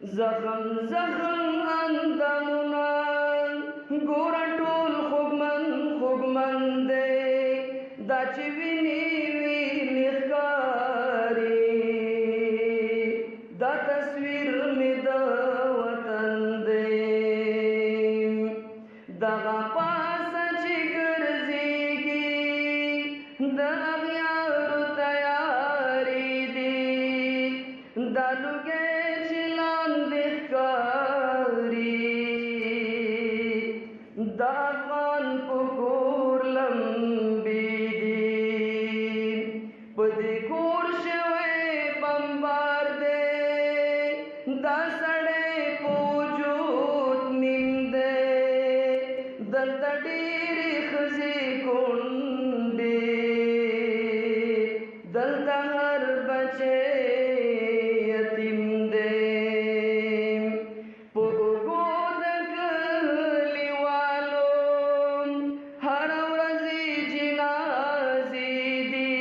زخم زخم اندامونه ګوره ټول خوږمن دی دا چې ویني ښکاري دا تصویر مې د وطن دی دغه پاسه چې ګرځېږي د اغیارو تیارې دي دا لوګی چې لاندې ښکاري د افغان په کور لمبې دي په دې کور شوی بمبار دی دا سړی په وجود نیم دی دلته ډېرې ښځې کونډې دلته هر بچی یتیم دی په اوږو د کلیوالو هره ورځ جنازې دي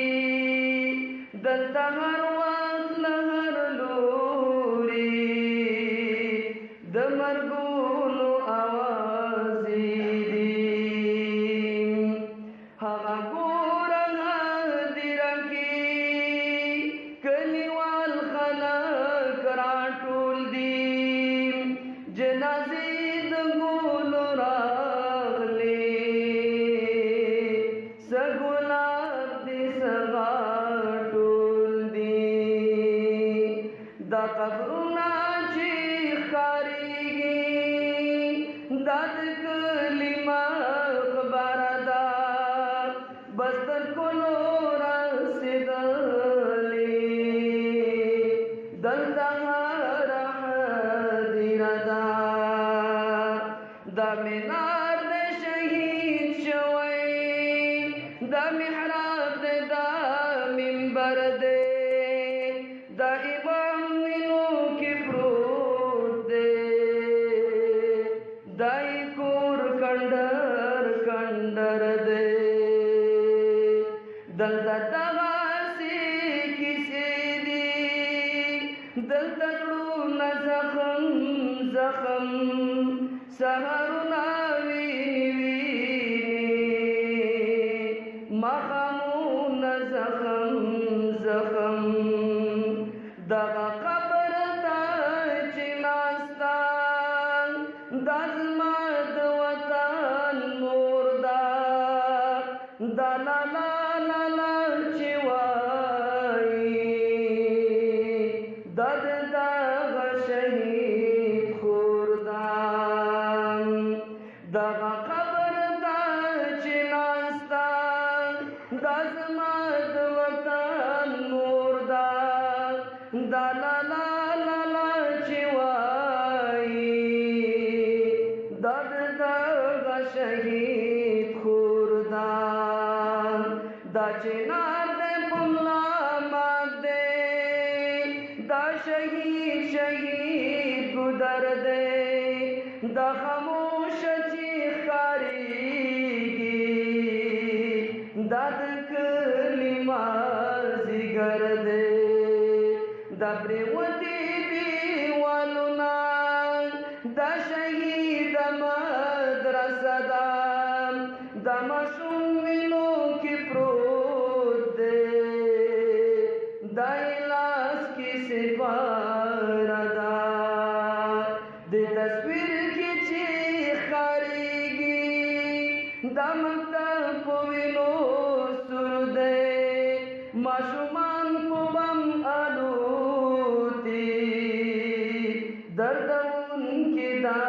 دلته هر وخت له هر لوري د مرګونو اوازې دي هغه ګوره هدیره کې کلیوال خلک راټول دي جنازې د ګلو راغلې څه ګلاب دي څه غاټول دي دا قبرونه چې ښکارېږي دا د کلي مقبره ده بس تر کلو رسېدلې دلته هره هدیره ده دا منار د شهید شوی دا محراب دی دا منبر دی دا امام وینو کې پروت دی دا یې کور کنډر دی دلته دغسې کیسې دي دلته زړونه زخم سهارونه ویني ماښامونه زخم دغه قبر ته چې ناسته دا زما د وطن مور ده دا لالا چې وایي دا د دغه شهید خور ده دغه قبر ته چې ناسته دا زما د وطن مور ده دا لالا چې وایي دا د دغه شهید خور ده دا چنار دی په ملا مات دی دا شهید ګودر دی دا خاموشه چې ښکارېږي دا د کلي مازدیګر دی دا پرېوتې دیوالو نه دا شهید مدرسه ده دا ماشوم وینو کې پروت دی دا یې لاس کې سپاره ده د تصویر کې چې ښکارېږي دا مکتب په وینو سور دی ماشومان په بم الوتي دردونکې دا